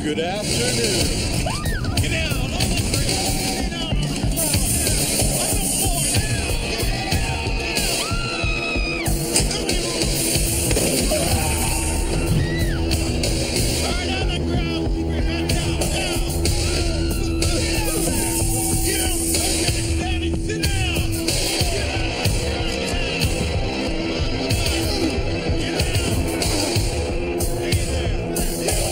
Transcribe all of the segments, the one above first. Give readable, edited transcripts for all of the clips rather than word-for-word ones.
Good afternoon. Get down on the ground. Get down on the ground. On the floor now. Hard on the ground. Keep your head down. Get down. Okay, standing. Sit down. Get down. Get down. Hey there. Get down.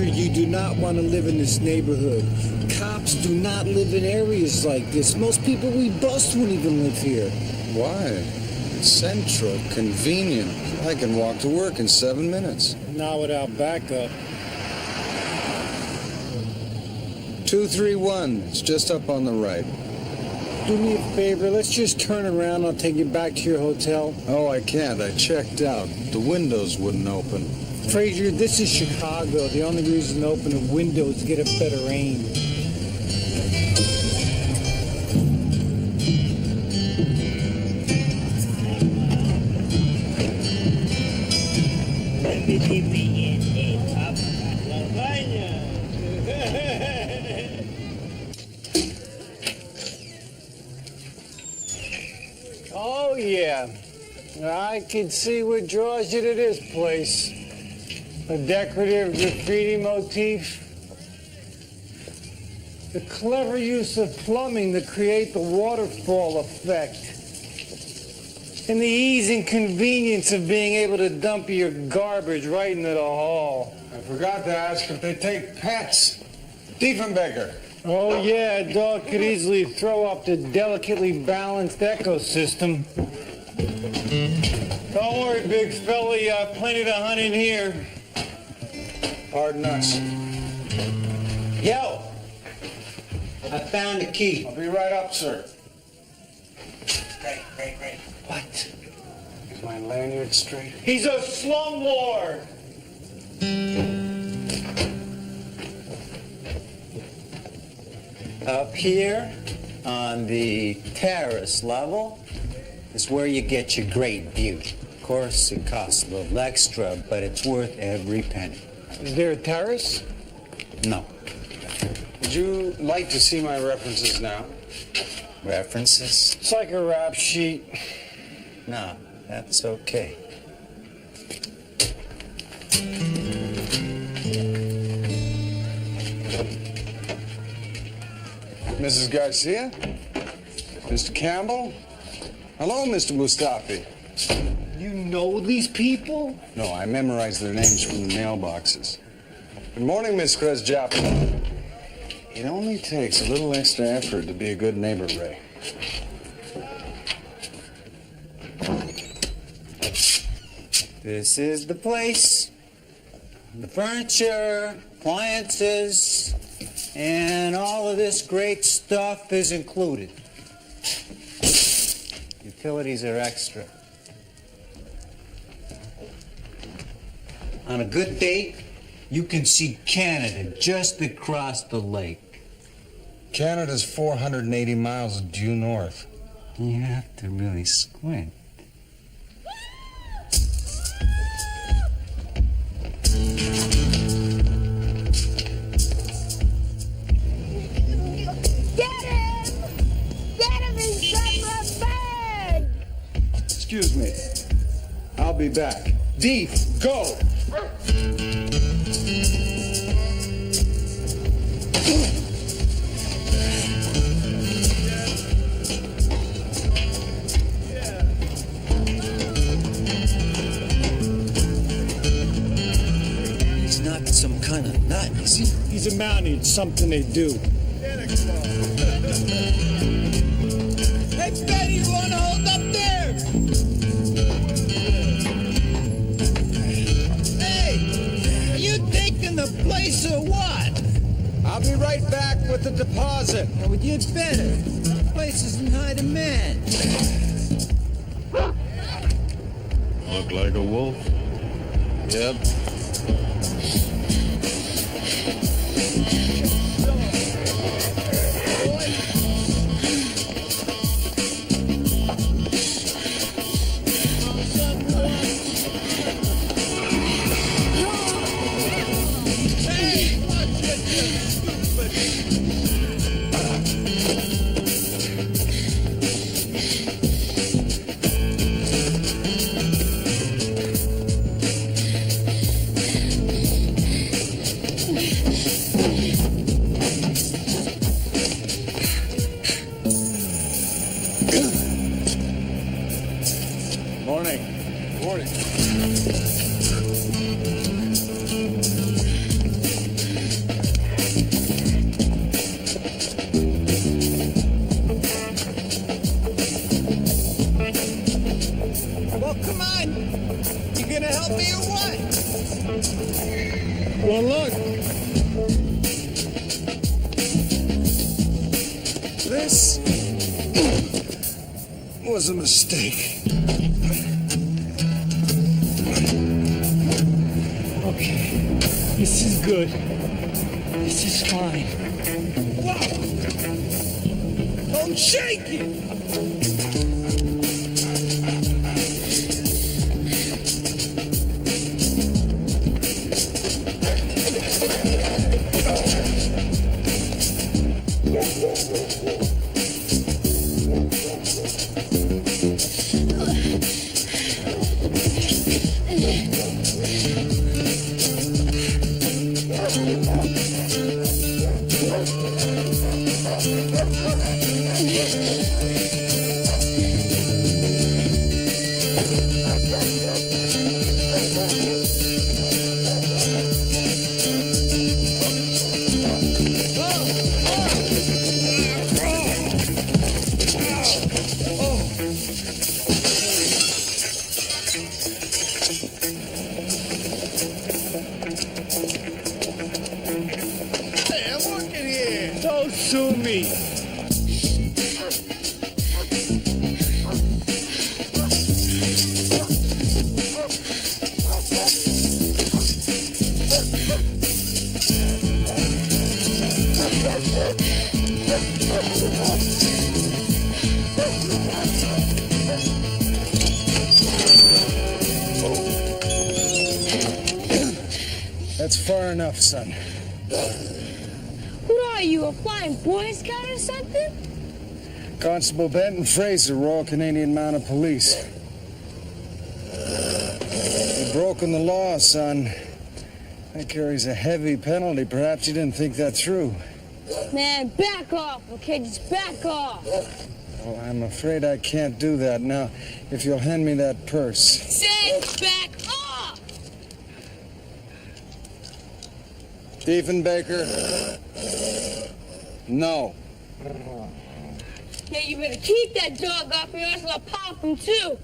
You do not want to live in this neighborhood. Cops do not live in areas like this. Most people we bust won't even live here. Why? It's central, convenient. I can walk to work in 7 minutes. Not without backup. 231. It's just up on the right. do me a favor. Let's just turn around. I'll take you back to your hotel. Oh, I can't. I checked out. The windows wouldn't open. Frazier, this is Chicago. The only reason to open a window is to get a better aim. Oh, yeah. I can see what draws you to this place. A decorative graffiti motif. The clever use of plumbing to create the waterfall effect. And the ease and convenience of being able to dump your garbage right into the hall. I forgot to ask if they take pets. Diefenbaker. Oh, yeah, a dog could easily throw up the delicately balanced ecosystem. Don't worry, big fella, you have plenty to hunt in here. Pardon us. Yo, I found the key. I'll be right up, sir. Great. What? Is my lanyard straight? He's a slumlord. Up here on the terrace level is where you get your great view. Of course, it costs a little extra, but it's worth every penny. Is there a terrace? No. Would you like to see my references now? References? It's like a rap sheet. No, that's okay. Mrs. Garcia? Mr. Campbell? Hello, Mr. Mustafi. You know these people? No, I memorized their names from the mailboxes. Good morning, Miss Kresjapin. It only takes a little extra effort to be a good neighbor, Ray. This is the place. The furniture, appliances, and all of this great stuff is included. Utilities are extra. On a good day, you can see Canada just across the lake. Canada's 480 miles due north. You have to really squint. Excuse me. I'll be back. Deep, go! He's not some kind of nut, is he? He's a Mountie. It's something they do. Hey, Betty, you want to hold up there? Hey, are you taking the place or what? I'll be right back with the deposit. Well, you'd better. The place is in high demand. Look like a wolf. Yep. Morning. Morning. Well, come on. You gonna help me or what? Well, look. This was a mistake. Okay, this is good. This is fine. Wow! Don't shake it! Hey, I'm working here. Don't sue me. That's far enough, son. What are you, a flying Boy Scout or something? Constable Benton Fraser, Royal Canadian Mounted Police. You've broken the law, son. That carries a heavy penalty. Perhaps you didn't think that through. Man, back off, okay? Just back off. Well, I'm afraid I can't do that. Now, if you'll hand me that purse. Say back off! Diefenbaker? No. Yeah, you better keep that dog off me or else I'll pop him too.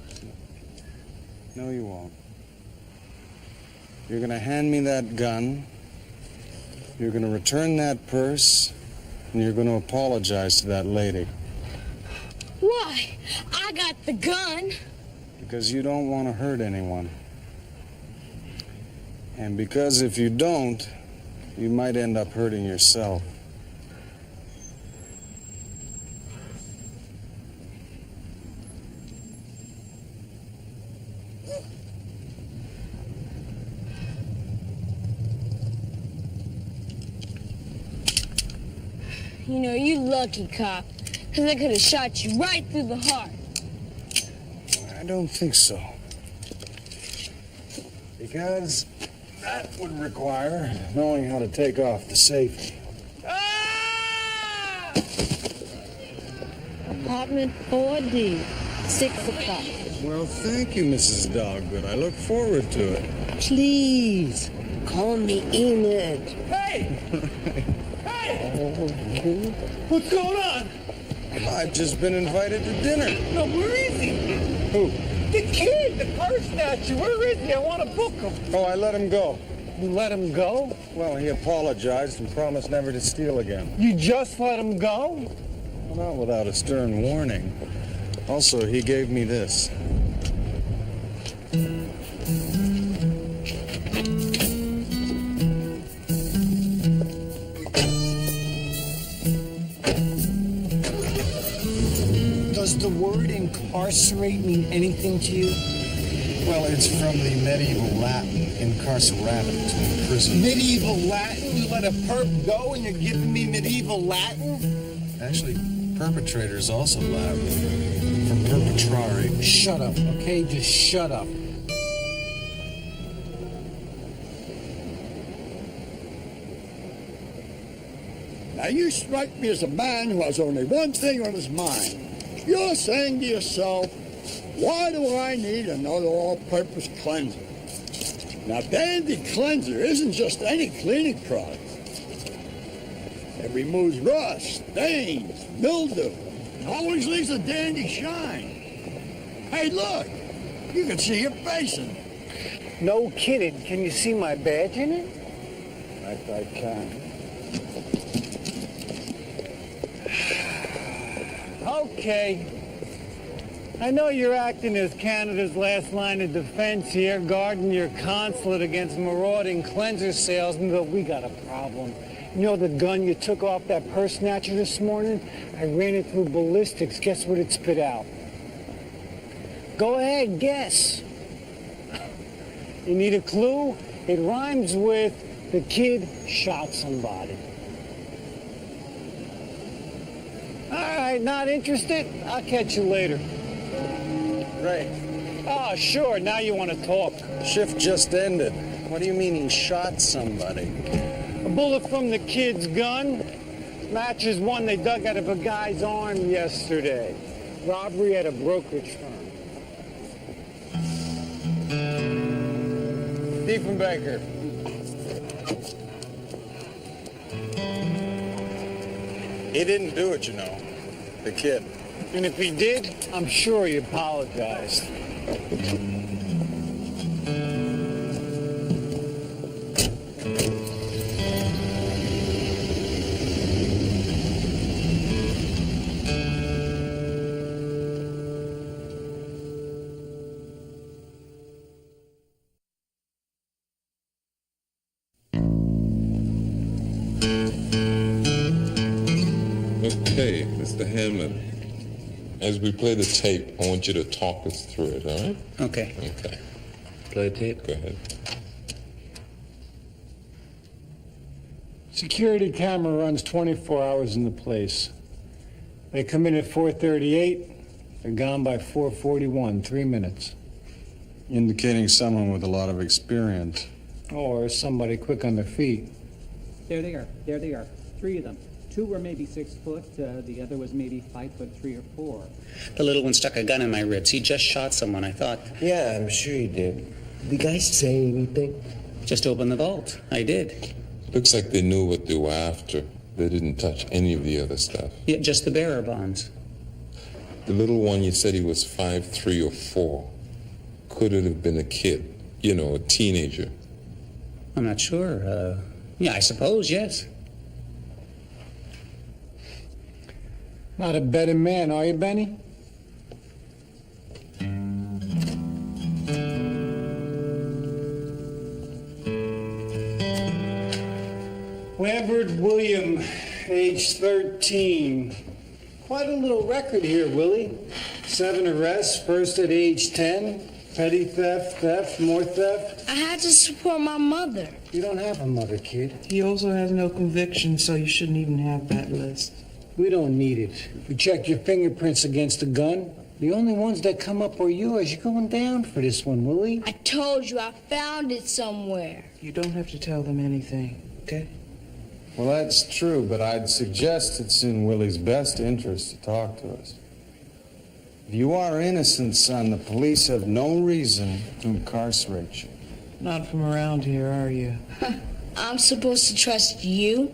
No, you won't. You're gonna hand me that gun. You're gonna return that purse. And you're gonna apologize to that lady. Why? I got the gun. Because you don't want to hurt anyone. And because if you don't, you might end up hurting yourself. You know, you lucky cop, because I could have shot you right through the heart. I don't think so. Because that would require knowing how to take off the safety. Ah! Apartment 4D, 6 o'clock. Well, thank you, Mrs. Doggood. I look forward to it. Please, call me Enid. Hey! What's going on? I've just been invited to dinner. No, where is he? Who? The kid, the purse snatcher. Where is he? I want to book him. Oh, I let him go. You let him go? Well, he apologized and promised never to steal again. You just let him go? Well, not without a stern warning. Also, he gave me this. Does the word incarcerate mean anything to you? Well, it's from the medieval Latin, incarceratum, to imprison. Medieval Latin? You let a perp go and you're giving me medieval Latin? Actually, perpetrator is also Latin, from perpetrare. Shut up, okay? Just shut up. Now, you strike me as a man who has only one thing on his mind. You're saying to yourself, why do I need another all-purpose cleanser? Now, Dandy Cleanser isn't just any cleaning product. It removes rust, stains, mildew, and always leaves a dandy shine. Hey, look, you can see your basin. No kidding. Can you see my badge in it? I can. Okay. I know you're acting as Canada's last line of defense here, guarding your consulate against marauding cleanser salesmen, but we got a problem. You know the gun you took off that purse snatcher this morning? I ran it through ballistics. Guess what it spit out? Go ahead, guess. You need a clue? It rhymes with the kid shot somebody. All right, not interested? I'll catch you later. Ray, Oh, sure, now you want to talk. shift just ended. What do you mean he shot somebody? A bullet from the kid's gun matches one they dug out of a guy's arm yesterday. Robbery at a brokerage firm. Diefenbaker. He didn't do it, you know. The kid. And if he did, I'm sure he apologized. Okay, Mr. Hammond. As we play the tape, I want you to talk us through it, all right? Okay. Okay. Play the tape. Go ahead. Security camera runs 24 hours in the place. They come in at 4:38. They're gone by 4:41, 3 minutes. Indicating someone with a lot of experience. Or somebody quick on their feet. There they are. There they are. 3 of them. 2 were maybe 6 foot. The other was maybe 5'3" or 4. The little one stuck a gun in my ribs. He just shot someone, I thought. Yeah, I'm sure you did. Did the guys say anything? Just open the vault. I did. Looks like they knew what they were after. They didn't touch any of the other stuff. Yeah, just the bearer bonds. The little one, you said he was 5'3" or 4. Could it have been a kid? You know, a teenager. I'm not sure. Yeah, I suppose, yes. Not a betting man, are you, Benny? Lambert William, age 13. Quite a little record here, Willie. 7 arrests, first at age 10. Petty theft, more theft. I had to support my mother. You don't have a mother, kid. He also has no conviction, so you shouldn't even have that list. We don't need it. We checked your fingerprints against the gun. The only ones that come up are yours. You're going down for this one, Willie. I told you I found it somewhere. You don't have to tell them anything, okay? Well, that's true, but I'd suggest it's in Willie's best interest to talk to us. If you are innocent, son, the police have no reason to incarcerate you. Not from around here, are you? I'm supposed to trust you?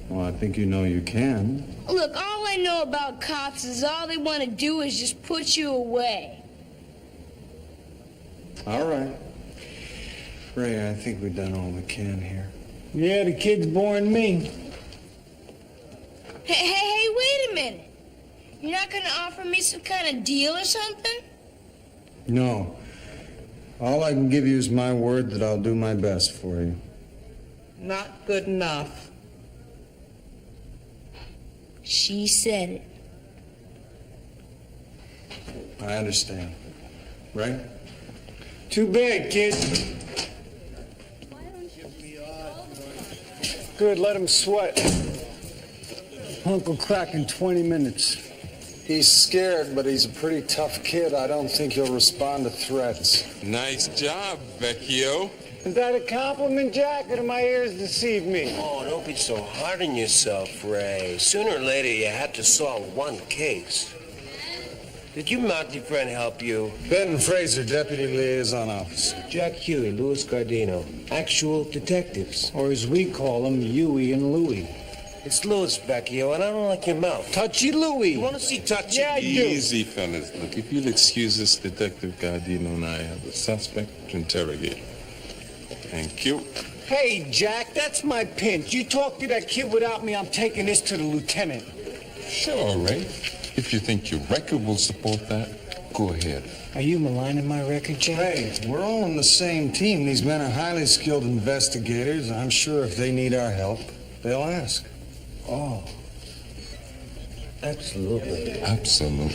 Well, I think you know you can. Look, all I know about cops is all they want to do is just put you away. All right. Ray, I think we've done all we can here. Yeah, the kid's boring me. Hey, wait a minute. You're not going to offer me some kind of deal or something? No. All I can give you is my word that I'll do my best for you. Not good enough. She said it. I understand. Right? Too bad, kid. Good, let him sweat. Punk will crack in 20 minutes. He's scared, but he's a pretty tough kid. I don't think he'll respond to threats. Nice job, Vecchio. Is that a compliment, Jack, or do my ears deceive me? Oh, don't be so hard on yourself, Ray. Sooner or later, you had to solve one case. Did your mountie friend help you? Ben Fraser, Deputy Liaison Officer. Jack Huey, Louis Gardino. Actual detectives. Or as we call them, Huey and Louie. It's Louis, Vecchio, and I don't like your mouth. Touchy Louie. You want to see Touchy? Yeah, I do. Easy, fellas. Look, if you'll excuse us, Detective Gardino and I have a suspect to interrogate. Thank you. Hey, Jack, that's my pinch. You talk to that kid without me, I'm taking this to the lieutenant. Sure, Ray. If you think your record will support that. Go ahead. Are you maligning my record, Jack? Hey, we're all on the same team. These men are highly skilled investigators. I'm sure if they need our help, they'll ask. Oh. Absolutely. Absolutely.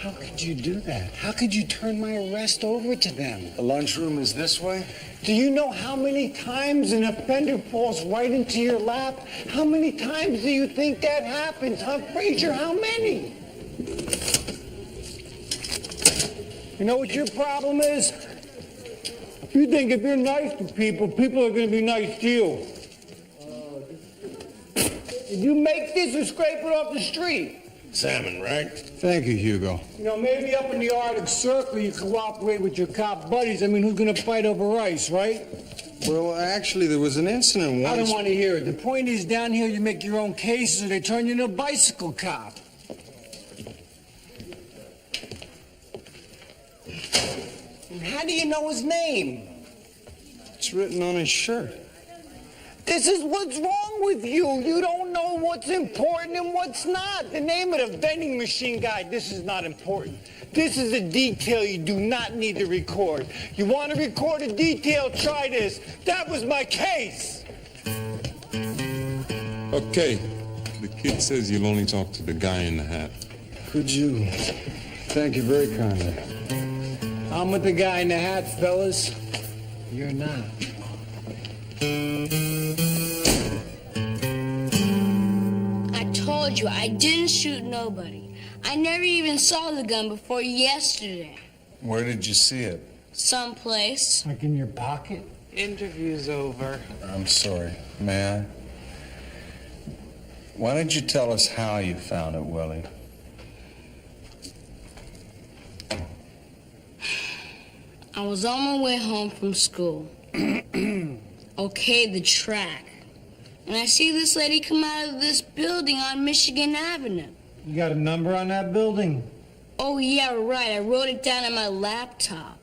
How could you do that? How could you turn my arrest over to them? The lunchroom is this way? Do you know how many times an offender falls right into your lap? How many times do you think that happens, huh, Frazier? How many? You know what your problem is? You think if you're nice to people, people are going to be nice to you. Did you make this or scrape it off the street? Salmon, right? Thank you, Hugo. You know, maybe up in the Arctic Circle you cooperate with your cop buddies. I mean, who's going to fight over ice, right? Well, actually, there was an incident once. I don't want to hear it. The point is, down here you make your own cases or they turn you into a bicycle cop. And how do you know his name? It's written on his shirt. This is what's wrong with you. You don't know what's important and what's not. The name of the vending machine guy, this is not important. This is a detail you do not need to record. You want to record a detail, try this. That was my case. Okay. The kid says you'll only talk to the guy in the hat. Could you? Thank you very kindly. I'm with the guy in the hat, fellas. You're not. I told you I didn't shoot nobody. I never even saw the gun before yesterday. Where did you see it? Someplace. Like in your pocket? Interview's over. I'm sorry. May I? Why don't you tell us how you found it, Willie? I was on my way home from school. Okay, the track. And I see this lady come out of this building on Michigan Avenue. You got a number on that building? Oh, yeah, right. I wrote it down on my laptop.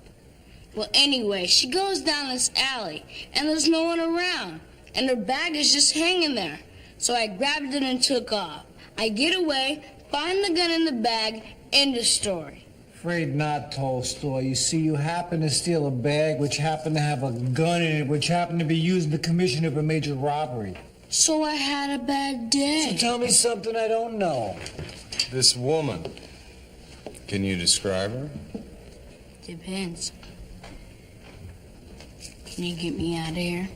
Well, anyway, she goes down this alley, and there's no one around. And her bag is just hanging there. So I grabbed it and took off. I get away, find the gun in the bag, end of story. Afraid not, Tolstoy. You see, you happened to steal a bag which happened to have a gun in it, which happened to be used in the commission of a major robbery. So I had a bad day. So tell me something I don't know. This woman. Can you describe her? Depends. Can you get me out of here?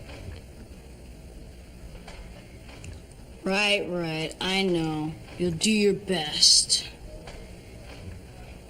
Right. I know. You'll do your best.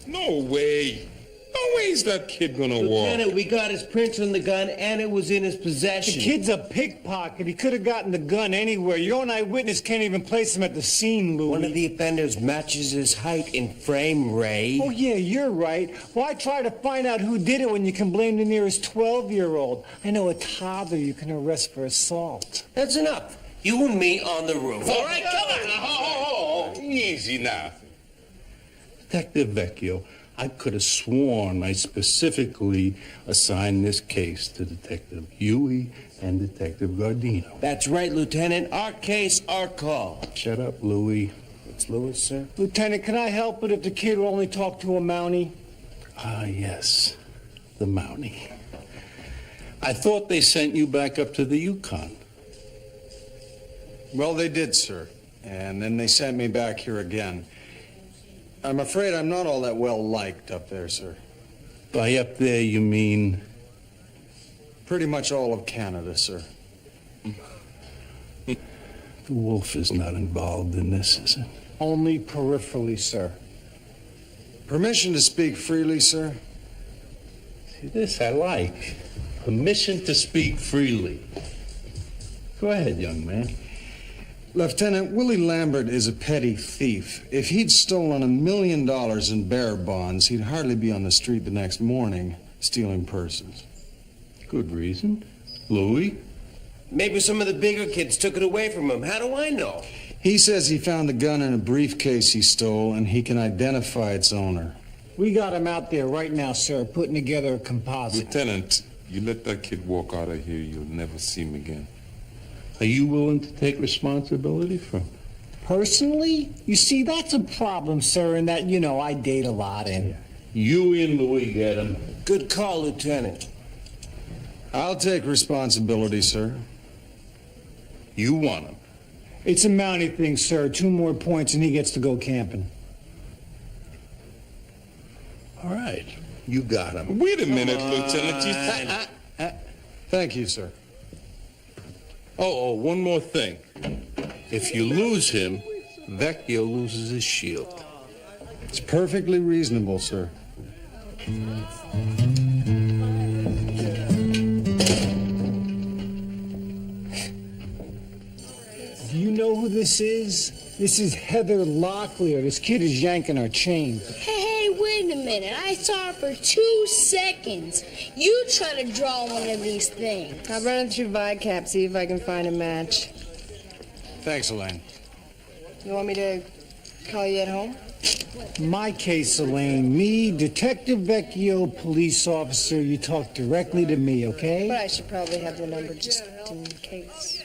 No way. No way is that kid gonna walk. Lieutenant, we got his prints on the gun and it was in his The possession. kid's a pickpocket. He could have gotten the gun anywhere. Your own eyewitness can't even place him at the scene, Louis. One of the offenders matches his height in frame, Ray. Oh, yeah, you're right. Why try to find out who did it when you can blame the nearest 12-year-old? I know a toddler you can arrest for assault. That's enough. You and me on the roof. All right, come on. Oh, easy now. Detective Vecchio, I could have sworn I specifically assigned this case to Detective Huey and Detective Gardino. That's right, Lieutenant. Our case, our call. Shut up, Louis. It's Lewis, sir. Lieutenant, can I help it if the kid will only talk to a Mountie? Ah, yes, the Mountie. I thought they sent you back up to the Yukon. Well, they did, sir. And then they sent me back here again. I'm afraid I'm not all that well liked up there, sir. By up there, you mean? Pretty much all of Canada, sir. The wolf is not involved in this, is it? Only peripherally, sir. Permission to speak freely, sir? See, this I like. Permission to speak freely. Go ahead, young man. Lieutenant, Willie Lambert is a petty thief. If he'd stolen $1 million in bearer bonds, he'd hardly be on the street the next morning stealing purses. Good reason. Louis? Maybe some of the bigger kids took it away from him. How do I know? He says he found the gun in a briefcase he stole, and he can identify its owner. We got him out there right now, sir, putting together a composite. Lieutenant, you let that kid walk out of here, you'll never see him again. Are you willing to take responsibility for him? Personally? You see, that's a problem, sir, in that, I date a lot, and... Huey and Louie get him. Good call, Lieutenant. I'll take responsibility, sir. You want him. It's a Mountie thing, sir. 2 more points and he gets to go camping. All right. You got him. Wait a minute, Lieutenant. Thank you, sir. Oh, one more thing. If you lose him, Vecchio loses his shield. It's perfectly reasonable, sir. Do you know who this is? This is Heather Locklear. This kid is yanking our chain. Hey, wait a minute. I saw her for 2 seconds. You try to draw one of these things. I'll run it through VICAP, see if I can find a match. Thanks, Elaine. You want me to call you at home? My case, Elaine. Me, Detective Vecchio, police officer. You talk directly to me, okay? But I should probably have the number just in case.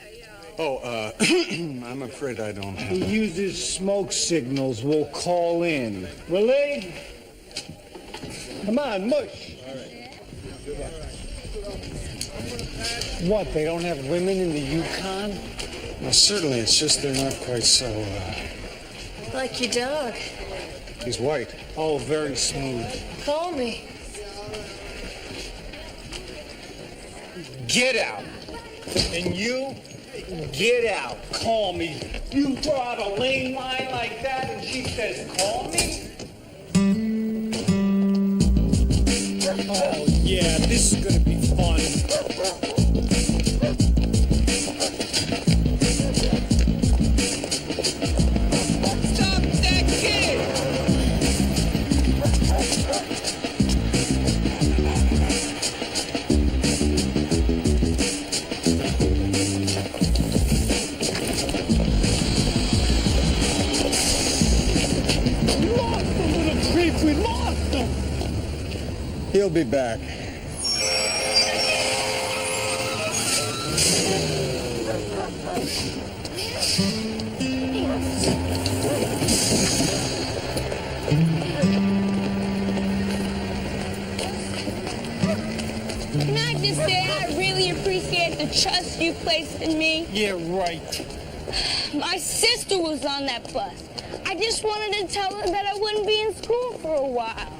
Oh, I'm afraid I don't have Who uses smoke signals will call in. Willie? Come on, mush. What, they don't have women in the Yukon? Well, certainly, it's just they're not quite so, Like your dog. He's white. Oh, very smooth. Call me. Get out. And you, get out. Call me. You throw out a lane line like that and she says, call me? Oh, yeah, this is gonna be fun. He'll be back. Can I just say I really appreciate the trust you placed in me? Yeah, right. My sister was on that bus. I just wanted to tell her that I wouldn't be in school for a while.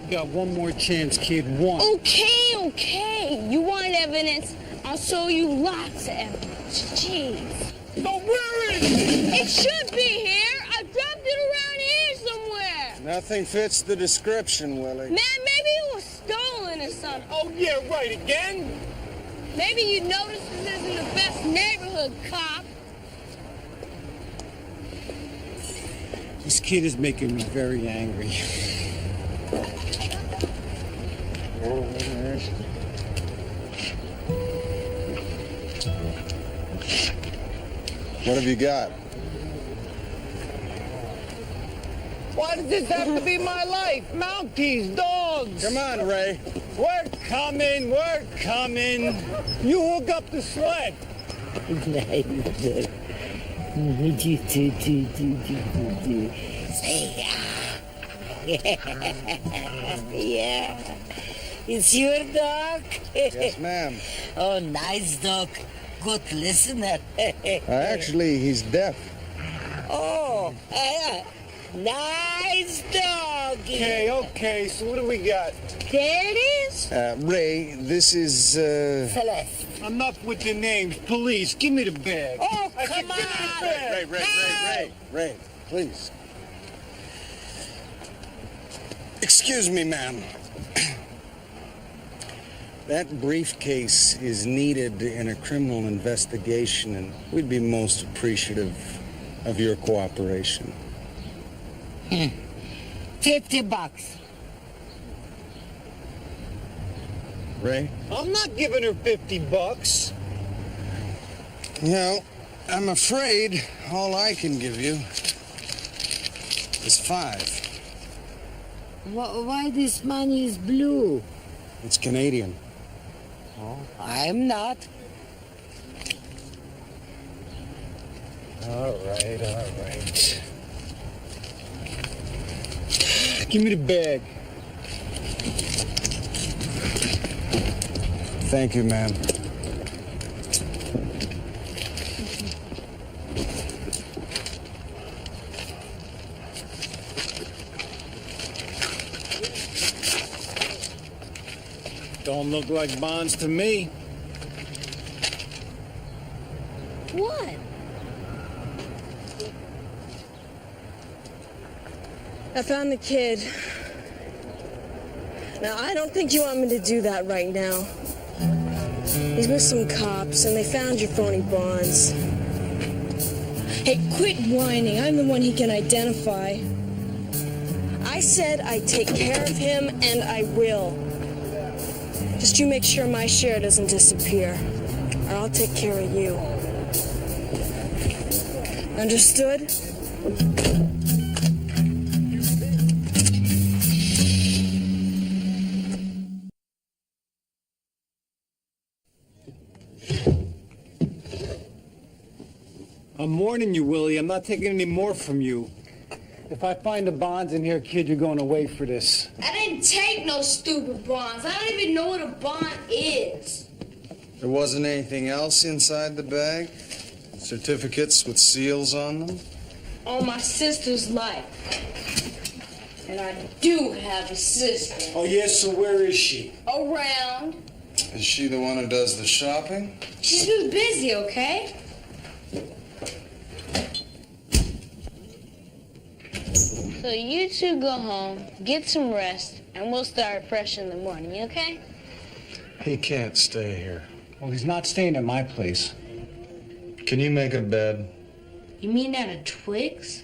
You got one more chance, kid. One. Okay. You want evidence? I'll show you lots of evidence. Jeez. So where is it? It should be here. I dropped it around here somewhere. Nothing fits the description, Willie. Man, maybe it was stolen or something. Oh, yeah, right. Again? Maybe you noticed this isn't the best neighborhood, cop. This kid is making me very angry. What have you got? Why does this have to be my life? Mounties, dogs. Come on, Ray. We're coming. You hook up the sled. Yeah. It's your dog? Yes, ma'am. Oh, nice dog. Good listener. Actually, he's deaf. Oh, nice dog. Okay, so what do we got? There it is. Ray, this is, Celeste. Enough with the names. Police, give me the bag. Oh, I said, come on. give me the bag. Ray, please. Excuse me, ma'am. That briefcase is needed in a criminal investigation, and we'd be most appreciative of your cooperation. $50. Ray? I'm not giving her $50. No, I'm afraid all I can give you is $5. Why this money is blue? It's Canadian. Oh, I'm not. All right. Give me the bag. Thank you, ma'am. Don't look like bonds to me. What? I found the kid. Now, I don't think you want me to do that right now. He's with some cops, and they found your phony bonds. Hey, quit whining. I'm the one he can identify. I said I'd take care of him, and I will. Just you make sure my share doesn't disappear, or I'll take care of you. Understood? I'm warning you, Willie. I'm not taking any more from you. If I find the bonds in here, kid, you're going away for this. I didn't take no stupid bonds. I don't even know what a bond is. There wasn't anything else inside the bag? Certificates with seals on them? On my sister's life. And I do have a sister. Oh, yes, so where is she? Around. Is she the one who does the shopping? She's been busy, okay? So you two go home, get some rest, and we'll start fresh in the morning, okay? He can't stay here. Well, he's not staying at my place. Can you make a bed? You mean out of twigs?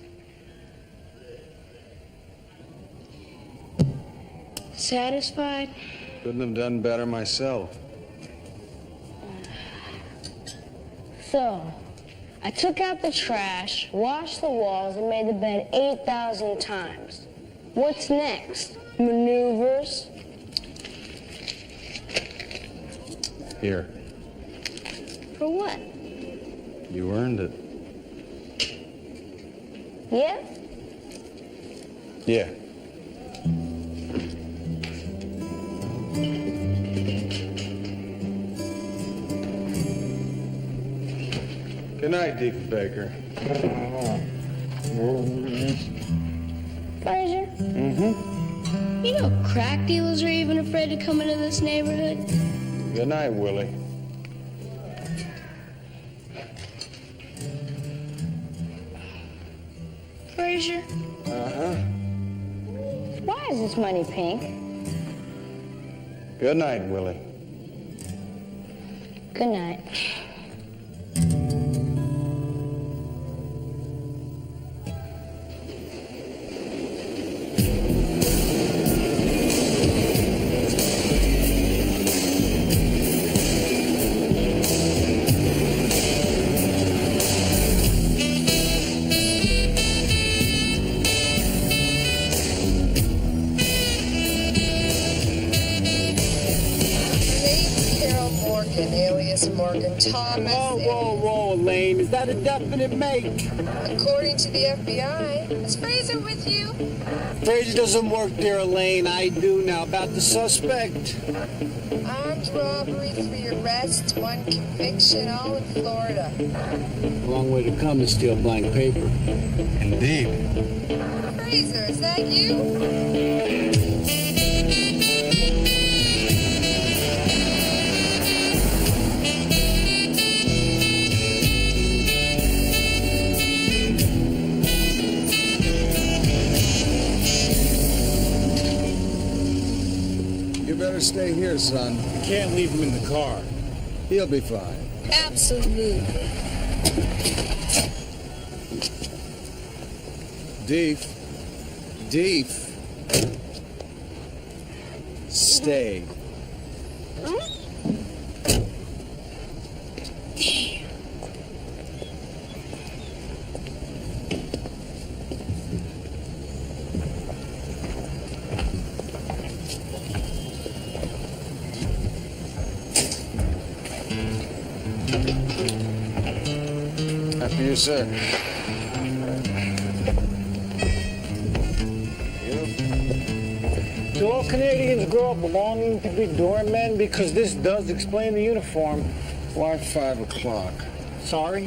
Satisfied? Couldn't have done better myself. So, I took out the trash, washed the walls, and made the bed 8,000 times. What's next? Maneuvers? Here. For what? You earned it. Yeah? Yeah. Good night, Deep Baker. Frazier? Mm-hmm. You know crack dealers are even afraid to come into this neighborhood? Good night, Willie. Frazier? Uh-huh. Why is this money pink? Good night, Willie. Good night. Morgan Thomas. Whoa, Elaine. Is that a definite make? According to the FBI. Is Fraser with you? Fraser doesn't work there, Elaine. I do now. About the suspect. Armed robbery, 3 arrests, 1 conviction, all in Florida. Long way to come to steal blank paper. Indeed. Fraser, is that you? Better stay here, son. You can't leave him in the car. He'll be fine. Absolutely. Deef. Stay. After you, you, sir. Do all Canadians grow up longing to be doormen? Because this does explain the uniform. Why 5 o'clock? Sorry?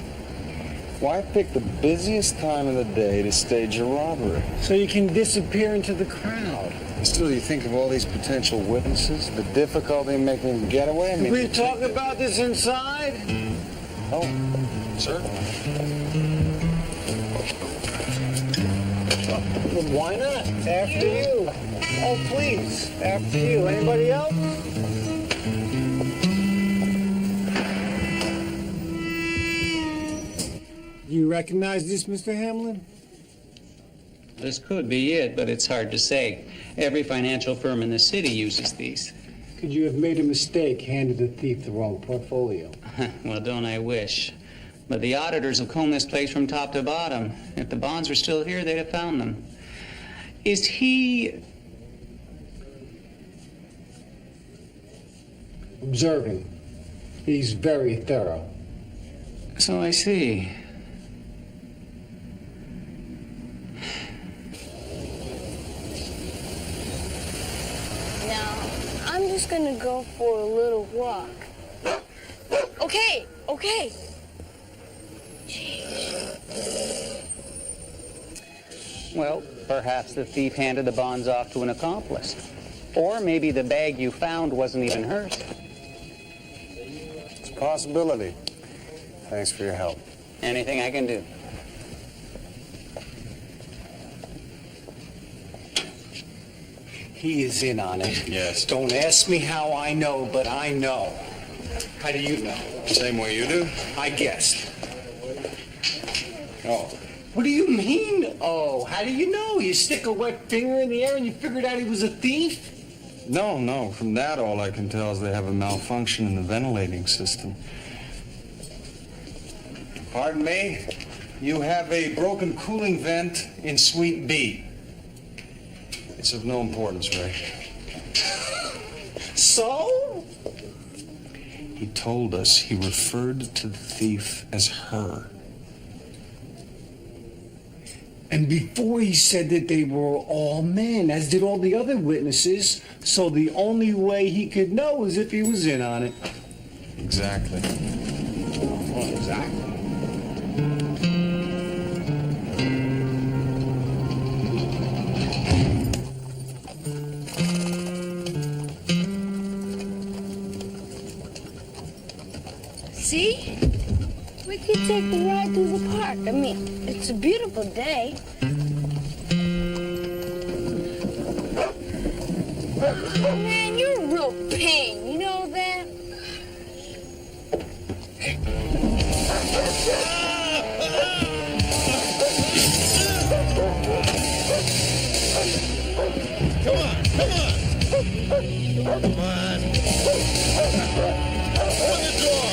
Why pick the busiest time of the day to stage a robbery? So you can disappear into the crowd. Still, you think of all these potential witnesses, the difficulty in making a getaway? I mean, we talk about this inside? Oh, certainly. Well, why not? After you. Oh, please. After you. Anybody else? Do you recognize this, Mr. Hamlin? This could be it, but it's hard to say. Every financial firm in the city uses these. Could you have made a mistake, handed the thief the wrong portfolio? Well, don't I wish. But the auditors have combed this place from top to bottom. If the bonds were still here, they'd have found them. Is he... Observing. He's very thorough. So I see. Now, I'm just gonna go for a little walk. Okay, okay. Well, perhaps the thief handed the bonds off to an accomplice. Or maybe the bag you found wasn't even hers. It's a possibility. Thanks for your help. Anything I can do. He is in on it. Yes. Don't ask me how I know, but I know. How do you know? Same way you do? I guessed. Oh. What do you mean, oh? How do you know? You stick a wet finger in the air and you figured out he was a thief? No. From that, all I can tell is they have a malfunction in the ventilating system. Pardon me? You have a broken cooling vent in Suite B. It's of no importance, Ray. So? He told us he referred to the thief as her. And before he said that they were all men, as did all the other witnesses, so the only way he could know is if he was in on it. Exactly. Well, exactly. See? We could take the ride through the park. I mean, it's a beautiful day. Man, you're a real pain. You know that? Come on. Open the door.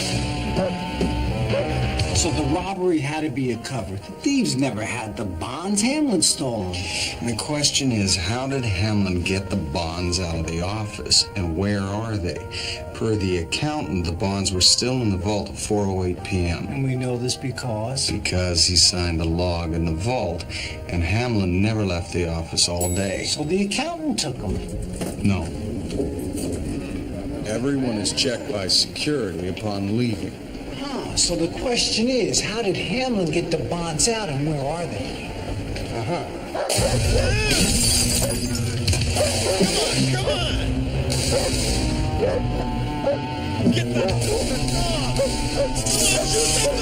So the robbery had to be a cover. The thieves never had the bonds. Hamlin stole them. And the question is, how did Hamlin get the bonds out of the office, and where are they? Per the accountant, the bonds were still in the vault at 4:08 p.m. And we know this because? Because he signed a log in the vault, and Hamlin never left the office all day. So the accountant took them. No. Everyone is checked by security upon leaving. So the question is, how did Hamlin get the bonds out and where are they? Come on. Get the door. Come on, shoot the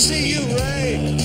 see you, Ray.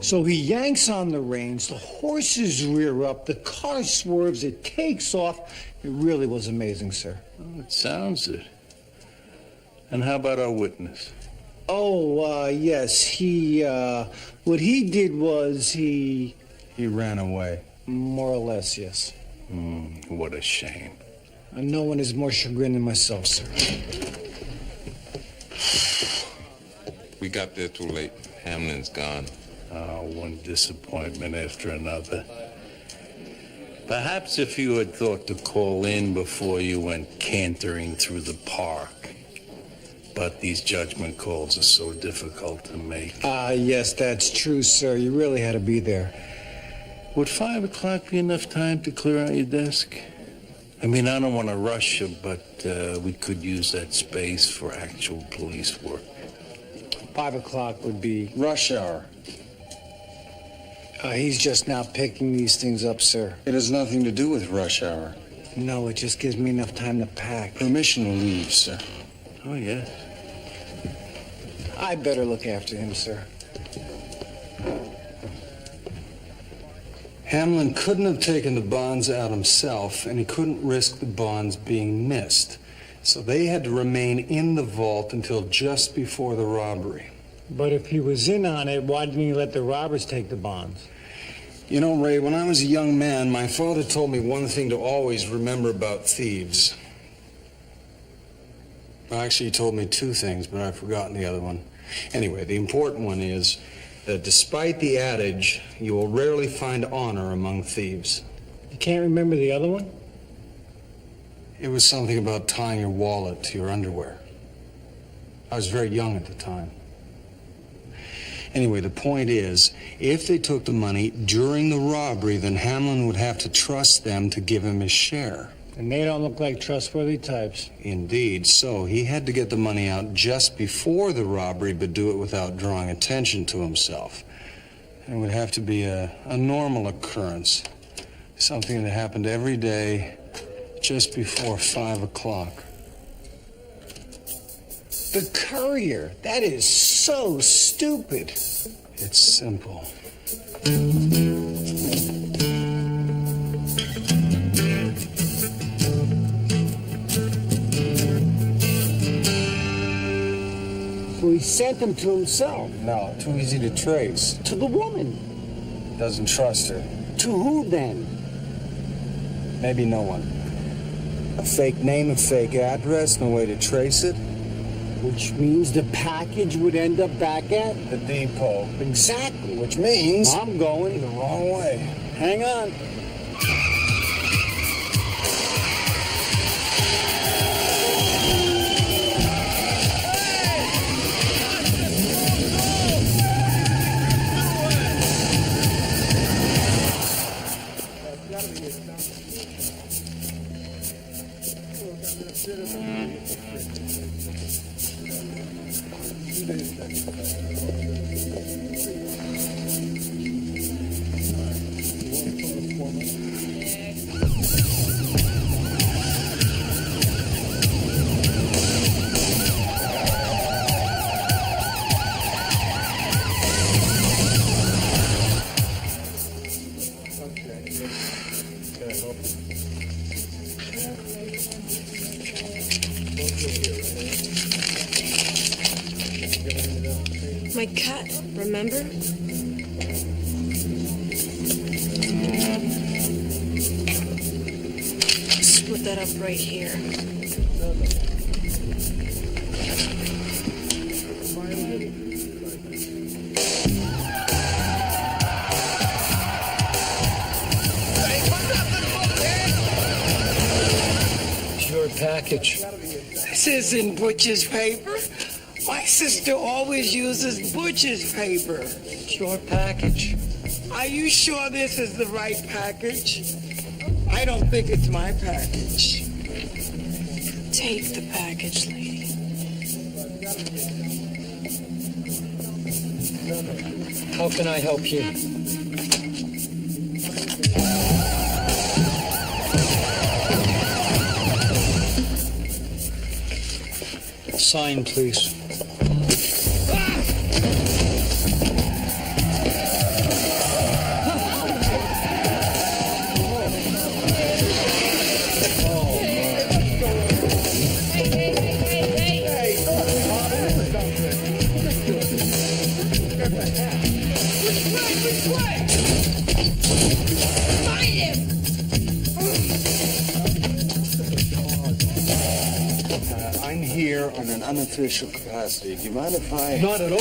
So he yanks on the reins, the horses rear up, the car swerves, it takes off. It really was amazing, sir. Well, it sounds it. And how about our witness? Oh, yes, what he did was He ran away. more or less, yes. What a shame. And no one is more chagrined than myself, sir. We got there too late. Hamlin's gone. Oh, one disappointment after another. Perhaps if you had thought to call in before you went cantering through the park. But these judgment calls are so difficult to make. Yes, that's true, sir. You really had to be there. Would 5 o'clock be enough time to clear out your desk? I mean, I don't want to rush you, but we could use that space for actual police work. 5 o'clock would be... Rush hour. He's just now picking these things up, sir. It has nothing to do with rush hour. No, it just gives me enough time to pack. Permission to leave, sir. Oh, yes. I better look after him, sir. Hamlin couldn't have taken the bonds out himself, and he couldn't risk the bonds being missed. So they had to remain in the vault until just before the robbery. But if he was in on it, why didn't he let the robbers take the bonds? You know, Ray, when I was a young man, my father told me one thing to always remember about thieves. Well, actually, he told me two things, but I've forgotten the other one. Anyway, the important one is that despite the adage, you will rarely find honor among thieves. You can't remember the other one? It was something about tying your wallet to your underwear. I was very young at the time. Anyway, the point is, if they took the money during the robbery, then Hamlin would have to trust them to give him his share. And they don't look like trustworthy types. Indeed. So he had to get the money out just before the robbery, but do it without drawing attention to himself. And it would have to be a normal occurrence. Something that happened every day just before 5 o'clock. The courier. That is so stupid. It's simple. So he sent them to himself. No, too easy to trace. To the woman. Doesn't trust her. To who then? Maybe no one. A fake name, a fake address, no way to trace it. Which means the package would end up back at? The depot. Exactly. Which means I'm going the wrong way. Hang on. My cut, remember? Just put that up right here. It's your package. This isn't butcher's paper. My sister always uses butcher's paper. It's your package. Are you sure this is the right package? I don't think it's my package. Take the package, lady. How can I help you? Sign, please. I'm here on an unofficial capacity. Do you mind if I... Not at all.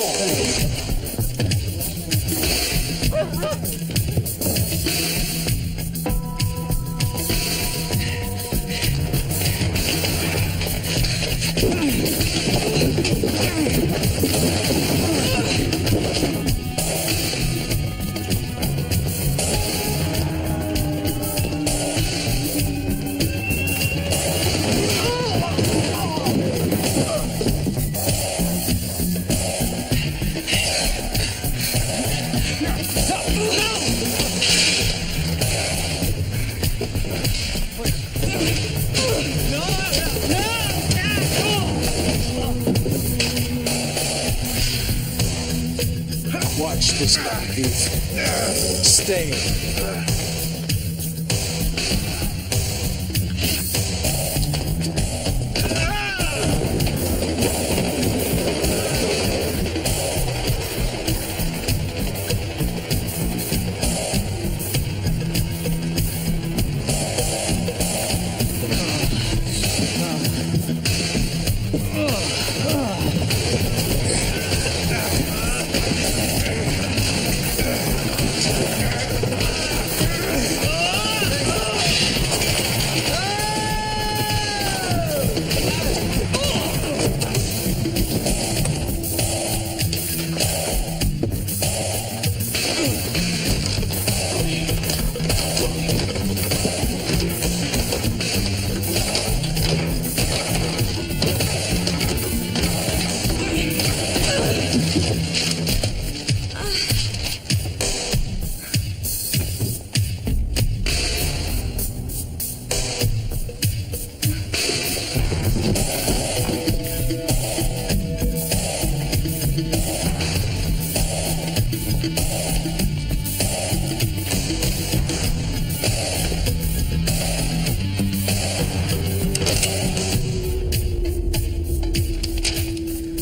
What? touch this guy, Heath. Stay.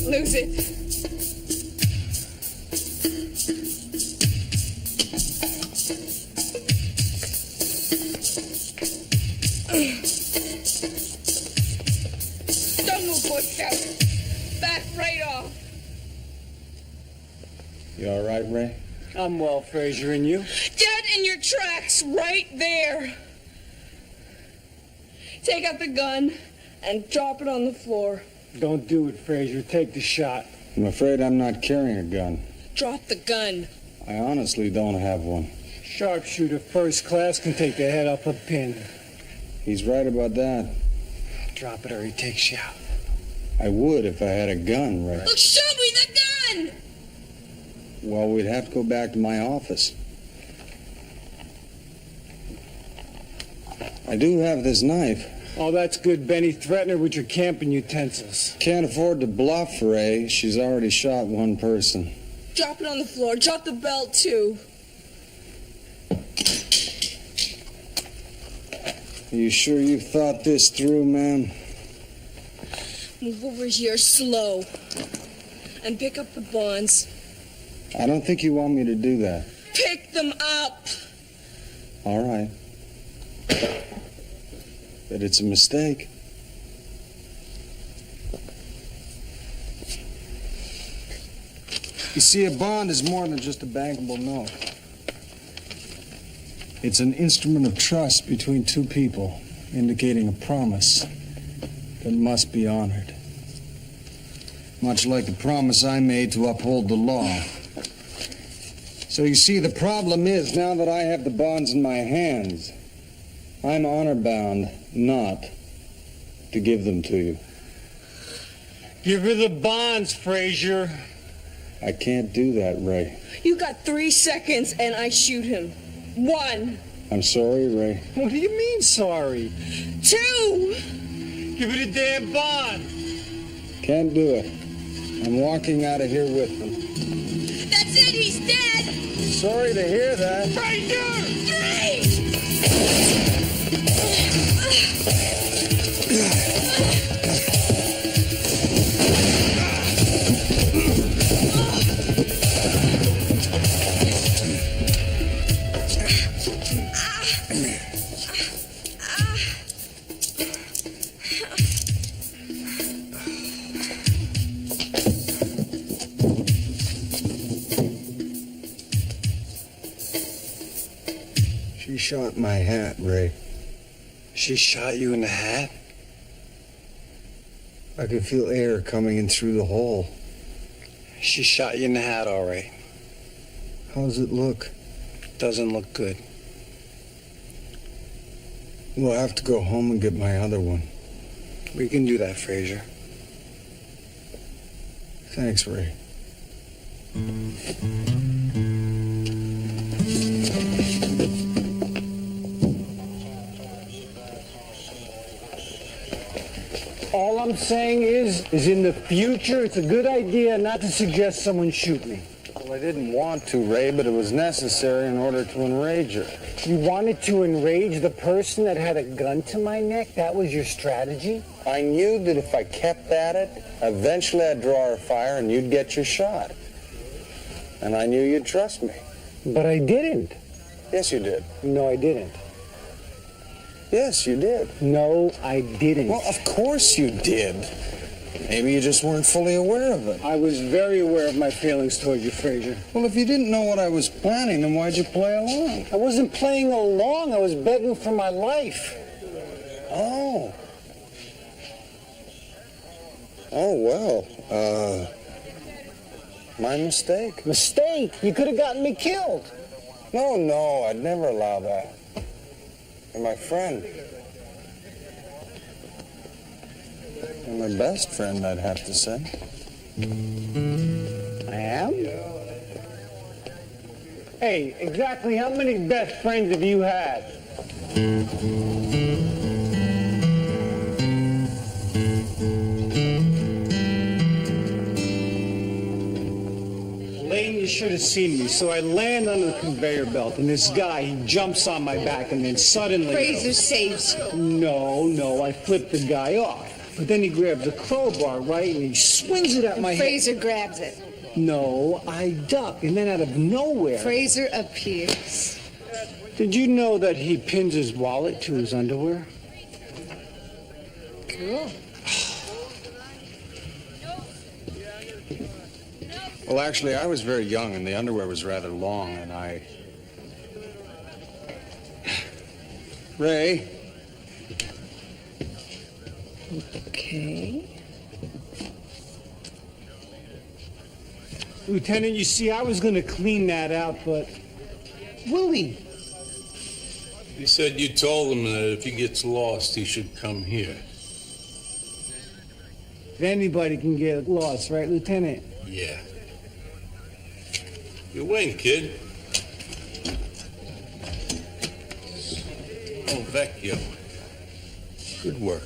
Lose it. Don't move, Boy Scout. Back right off. You all right, Ray? I'm well, Frazier, and you? Dead in your tracks, right there. Take out the gun and drop it on the floor. Don't do it, Frazier. Take the shot. I'm afraid I'm not carrying a gun. Drop the gun. I honestly don't have one. Sharpshooter first class can take the head off a pin. He's right about that. Drop it or he takes you out. I would if I had a gun, Ray. Look, show me the gun! Well, we'd have to go back to my office. I do have this knife. Oh, that's good, Benny. Threaten her with your camping utensils. Can't afford to bluff, Ray. She's already shot one person. Drop it on the floor. Drop the belt, too. Are you sure you've thought this through, ma'am? Move over here slow. And pick up the bonds. I don't think you want me to do that. Pick them up. All right. But it's a mistake. You see, a bond is more than just a bankable note. It's an instrument of trust between two people, indicating a promise that must be honored. Much like the promise I made to uphold the law. So you see, the problem is, now that I have the bonds in my hands, I'm honor-bound not to give them to you. Give her the bonds, Frazier. I can't do that, Ray. You got 3 seconds and I shoot him. 1. I'm sorry, Ray. What do you mean, sorry? 2. Give her the damn bond. Can't do it. I'm walking out of here with them. That's it, he's dead. Sorry to hear that. Frazier! 3! She shot my hat, Ray. She shot you in the hat? I could feel air coming in through the hole. She shot you in the hat, all right. How's it look? Doesn't look good. We'll have to go home and get my other one. We can do that, Frazier. Thanks, Ray. All I'm saying is in the future, it's a good idea not to suggest someone shoot me. Well, I didn't want to, Ray, but it was necessary in order to enrage her. You wanted to enrage the person that had a gun to my neck? That was your strategy? I knew that if I kept at it, eventually I'd draw her fire and you'd get your shot. And I knew you'd trust me. But I didn't. Yes, you did. No, I didn't. Yes, you did. No, I didn't. Well, of course you did. Maybe you just weren't fully aware of it. I was very aware of my feelings toward you, Fraser. Well, if you didn't know what I was planning, then why'd you play along? I wasn't playing along. I was begging for my life. Oh. Oh, well, my mistake. Mistake? You could have gotten me killed. No, I'd never allow that. You're my friend. You're my best friend, I'd have to say. I am? Hey, exactly how many best friends have you had? Lane, you should have seen me. So I land on the conveyor belt, and this guy, he jumps on my back, and then suddenly... Fraser saves you. No, I flipped the guy off. But then he grabs a crowbar, right, and he swings it at my head. Fraser grabs it. No, I duck, and then out of nowhere... Fraser appears. Did you know that he pins his wallet to his underwear? Cool. Well, actually, I was very young, and the underwear was rather long, and I... Ray? Okay. Lieutenant, you see, I was going to clean that out, but... Willie! He said you told him that if he gets lost, he should come here. If anybody can get lost, right, Lieutenant? Yeah. You win, kid. Oh, Vecchio. Good work.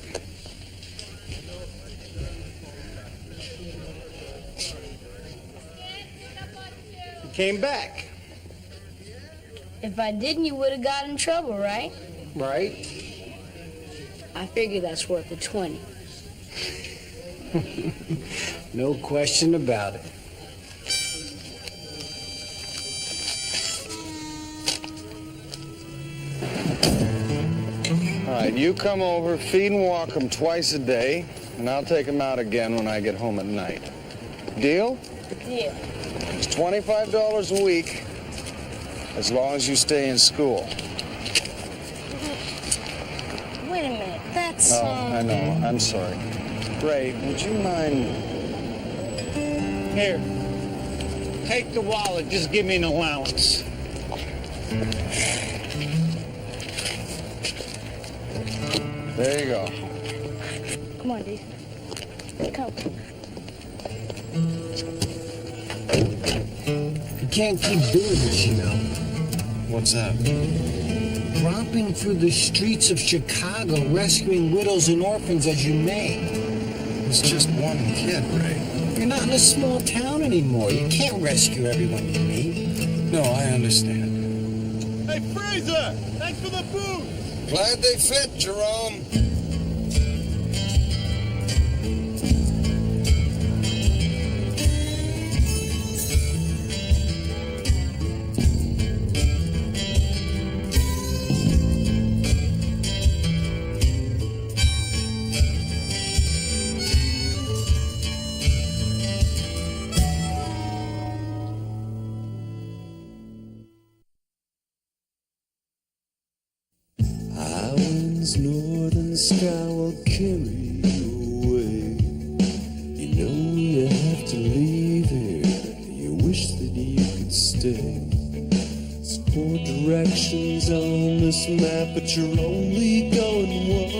Came back. If I didn't, you would have got in trouble, right? Right. I figure that's worth a 20. No question about it. All right, you come over, feed and walk him twice a day, and I'll take him out again when I get home at night. Deal? Deal. It's $25 a week, as long as you stay in school. Wait a minute, that's... No, I know, I'm sorry. Ray, would you mind... Here. Take the wallet, just give me an allowance. There you go. Come on, Dave. Come. You can't keep doing this, you know. What's that? Romping through the streets of Chicago, rescuing widows and orphans as you may. It's just one kid, Ray. You're not in a small town anymore. You can't rescue everyone you meet. No, I understand. Hey, Fraser! Thanks for the food! Glad they fit, Jerome. Northern sky will carry you away. You know you have to leave here. You wish that you could stay. There's 4 directions on this map, but you're only going one